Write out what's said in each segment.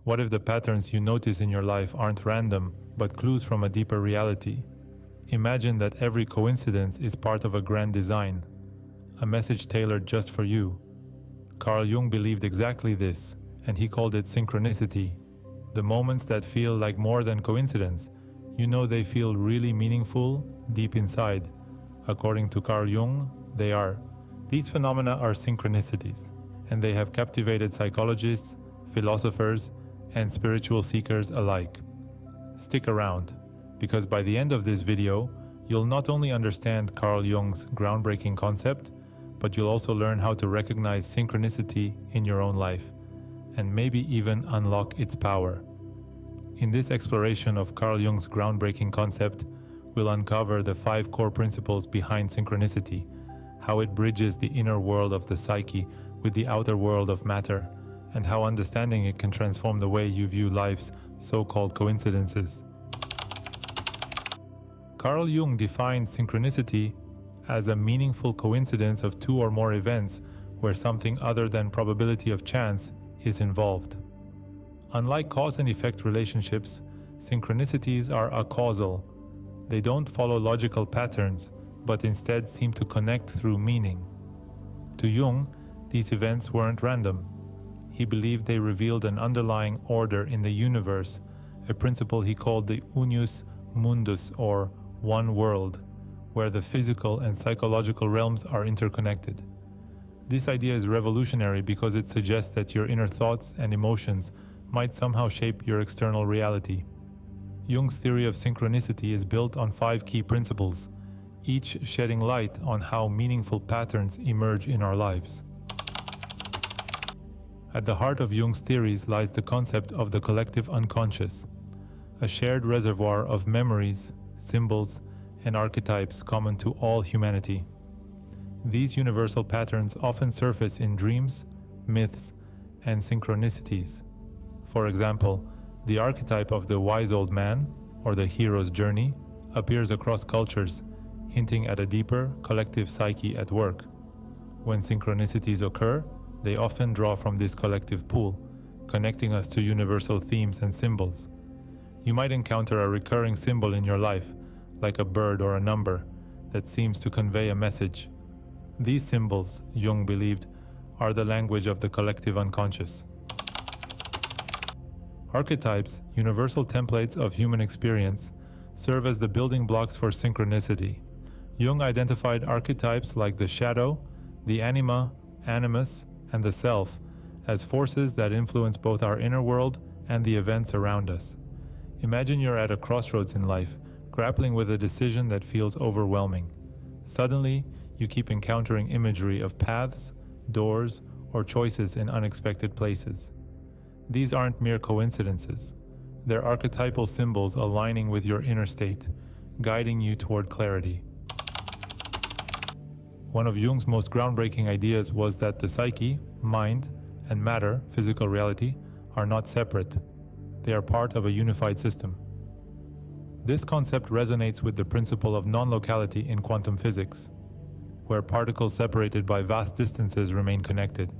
What if the patterns you notice in your life aren't random, but clues from a deeper reality? Imagine that every coincidence is part of a grand design, a message tailored just for you. Carl Jung believed exactly this, and he called it synchronicity. The moments that feel like more than coincidence, you know they feel really meaningful deep inside. According to Carl Jung, they are. These phenomena are synchronicities, and they have captivated psychologists, philosophers, and spiritual seekers alike. Stick around, because by the end of this video, you'll not only understand Carl Jung's groundbreaking concept, but you'll also learn how to recognize synchronicity in your own life, and maybe even unlock its power. In this exploration of Carl Jung's groundbreaking concept, we'll uncover the 5 core principles behind synchronicity, how it bridges the inner world of the psyche with the outer world of matter, and how understanding it can transform the way you view life's so-called coincidences. Carl Jung defined synchronicity as a meaningful coincidence of 2 or more events where something other than probability of chance is involved. Unlike cause and effect relationships, synchronicities are acausal. They don't follow logical patterns, but instead seem to connect through meaning. To Jung, these events weren't random. He believed they revealed an underlying order in the universe, a principle he called the unius mundus, or one world, where the physical and psychological realms are interconnected. This idea is revolutionary because it suggests that your inner thoughts and emotions might somehow shape your external reality. Jung's theory of synchronicity is built on 5 key principles, each shedding light on how meaningful patterns emerge in our lives. At the heart of Jung's theories lies the concept of the collective unconscious, a shared reservoir of memories, symbols, and archetypes common to all humanity. These universal patterns often surface in dreams, myths, and synchronicities. For example, the archetype of the wise old man, or the hero's journey, appears across cultures, hinting at a deeper, collective psyche at work. When synchronicities occur, they often draw from this collective pool, connecting us to universal themes and symbols. You might encounter a recurring symbol in your life, like a bird or a number, that seems to convey a message. These symbols, Jung believed, are the language of the collective unconscious. Archetypes, universal templates of human experience, serve as the building blocks for synchronicity. Jung identified archetypes like the shadow, the anima, animus, and the self as forces that influence both our inner world and the events around us. Imagine you're at a crossroads in life, grappling with a decision that feels overwhelming. Suddenly, you keep encountering imagery of paths, doors, or choices in unexpected places. These aren't mere coincidences. They're archetypal symbols aligning with your inner state, guiding you toward clarity. One of Jung's most groundbreaking ideas was that the psyche, mind, and matter, physical reality, are not separate. They are part of a unified system. This concept resonates with the principle of non-locality in quantum physics, where particles separated by vast distances remain connected.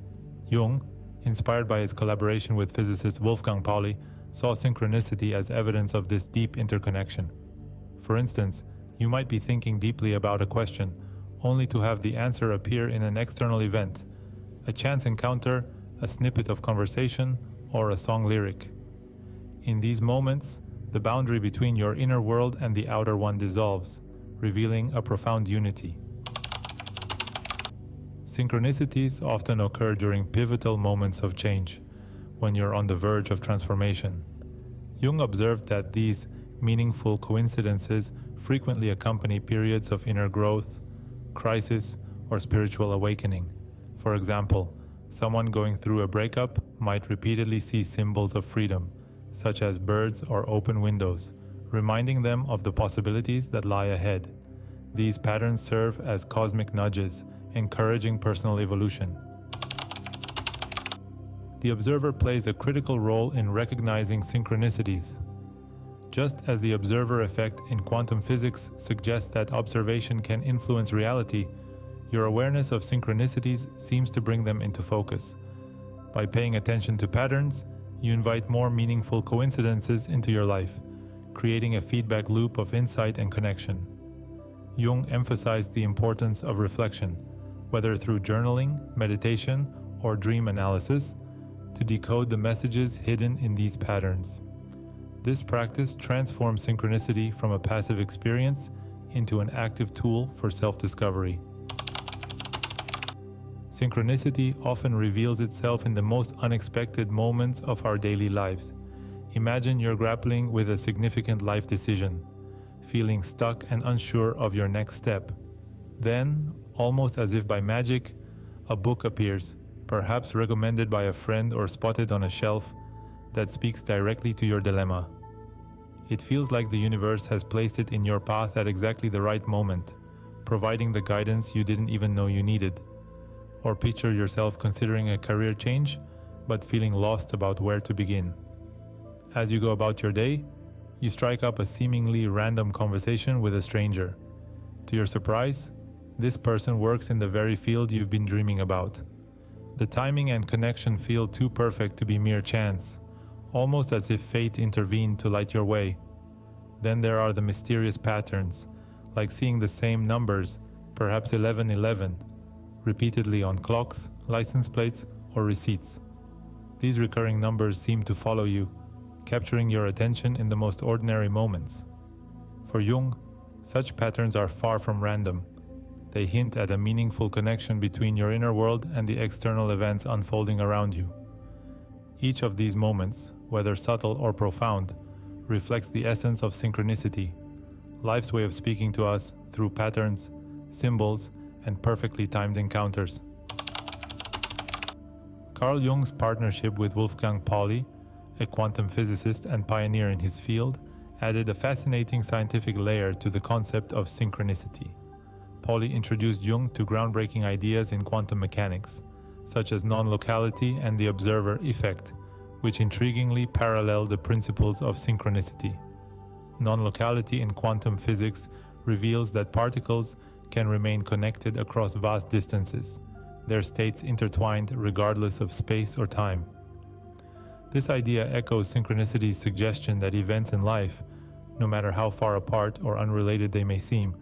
Jung, inspired by his collaboration with physicist Wolfgang Pauli, saw synchronicity as evidence of this deep interconnection. For instance, you might be thinking deeply about a question, only to have the answer appear in an external event, a chance encounter, a snippet of conversation, or a song lyric. In these moments, the boundary between your inner world and the outer one dissolves, revealing a profound unity. Synchronicities often occur during pivotal moments of change, when you're on the verge of transformation. Jung observed that these meaningful coincidences frequently accompany periods of inner growth, crisis, or spiritual awakening. For example, someone going through a breakup might repeatedly see symbols of freedom, such as birds or open windows, reminding them of the possibilities that lie ahead. These patterns serve as cosmic nudges, encouraging personal evolution. The observer plays a critical role in recognizing synchronicities. Just as the observer effect in quantum physics suggests that observation can influence reality, your awareness of synchronicities seems to bring them into focus. By paying attention to patterns, you invite more meaningful coincidences into your life, creating a feedback loop of insight and connection. Jung emphasized the importance of reflection, whether through journaling, meditation, or dream analysis, to decode the messages hidden in these patterns. This practice transforms synchronicity from a passive experience into an active tool for self-discovery. Synchronicity often reveals itself in the most unexpected moments of our daily lives. Imagine you're grappling with a significant life decision, feeling stuck and unsure of your next step. Then, almost as if by magic, a book appears, perhaps recommended by a friend or spotted on a shelf, that speaks directly to your dilemma. It feels like the universe has placed it in your path at exactly the right moment, providing the guidance you didn't even know you needed. Or picture yourself considering a career change, but feeling lost about where to begin. As you go about your day, you strike up a seemingly random conversation with a stranger. To your surprise, this person works in the very field you've been dreaming about. The timing and connection feel too perfect to be mere chance, almost as if fate intervened to light your way. Then there are the mysterious patterns, like seeing the same numbers, perhaps 1111, repeatedly on clocks, license plates, or receipts. These recurring numbers seem to follow you, capturing your attention in the most ordinary moments. For Jung, such patterns are far from random. They hint at a meaningful connection between your inner world and the external events unfolding around you. Each of these moments, whether subtle or profound, reflects the essence of synchronicity, life's way of speaking to us through patterns, symbols, and perfectly timed encounters. Carl Jung's partnership with Wolfgang Pauli, a quantum physicist and pioneer in his field, added a fascinating scientific layer to the concept of synchronicity. Pauli introduced Jung to groundbreaking ideas in quantum mechanics, such as non-locality and the observer effect, which intriguingly parallel the principles of synchronicity. Non-locality in quantum physics reveals that particles can remain connected across vast distances, their states intertwined regardless of space or time. This idea echoes Synchronicity's suggestion that events in life, no matter how far apart or unrelated they may seem,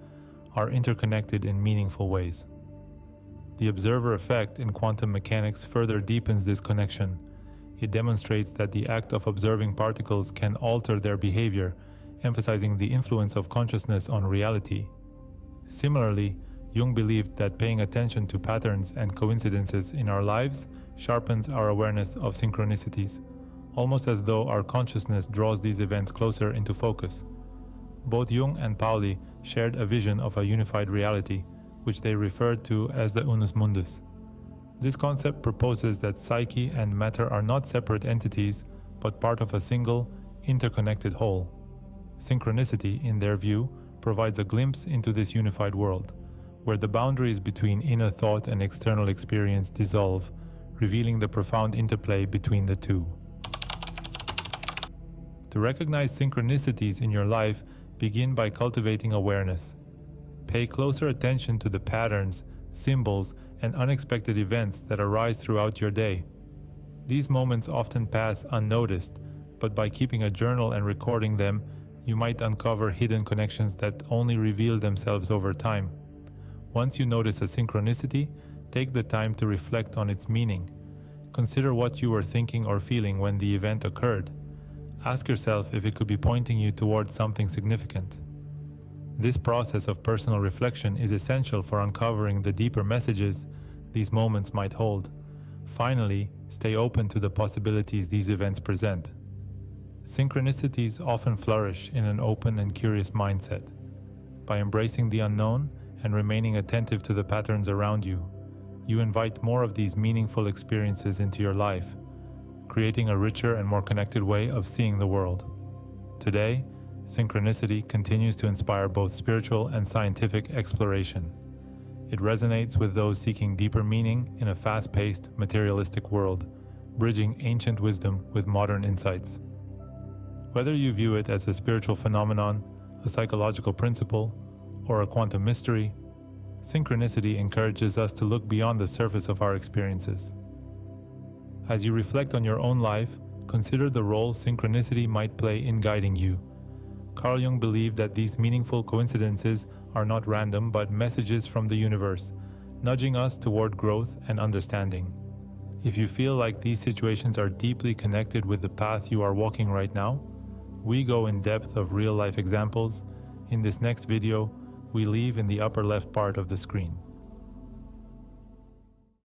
are interconnected in meaningful ways. The observer effect in quantum mechanics further deepens this connection. It demonstrates that the act of observing particles can alter their behavior, emphasizing the influence of consciousness on reality. Similarly, Jung believed that paying attention to patterns and coincidences in our lives sharpens our awareness of synchronicities, almost as though our consciousness draws these events closer into focus. Both Jung and Pauli shared a vision of a unified reality, which they referred to as the unus mundus. This concept proposes that psyche and matter are not separate entities, but part of a single, interconnected whole. Synchronicity, in their view, provides a glimpse into this unified world, where the boundaries between inner thought and external experience dissolve, revealing the profound interplay between the two. To recognize synchronicities in your life, begin by cultivating awareness. Pay closer attention to the patterns, symbols, and unexpected events that arise throughout your day. These moments often pass unnoticed, but by keeping a journal and recording them, you might uncover hidden connections that only reveal themselves over time. Once you notice a synchronicity, take the time to reflect on its meaning. Consider what you were thinking or feeling when the event occurred. Ask yourself if it could be pointing you towards something significant. This process of personal reflection is essential for uncovering the deeper messages these moments might hold. Finally, stay open to the possibilities these events present. Synchronicities often flourish in an open and curious mindset. By embracing the unknown and remaining attentive to the patterns around you, you invite more of these meaningful experiences into your life, creating a richer and more connected way of seeing the world. Today, synchronicity continues to inspire both spiritual and scientific exploration. It resonates with those seeking deeper meaning in a fast-paced, materialistic world, bridging ancient wisdom with modern insights. Whether you view it as a spiritual phenomenon, a psychological principle, or a quantum mystery, synchronicity encourages us to look beyond the surface of our experiences. As you reflect on your own life, consider the role synchronicity might play in guiding you. Carl Jung believed that these meaningful coincidences are not random but messages from the universe, nudging us toward growth and understanding. If you feel like these situations are deeply connected with the path you are walking right now, we go in depth of real-life examples. In this next video, we leave in the upper left part of the screen.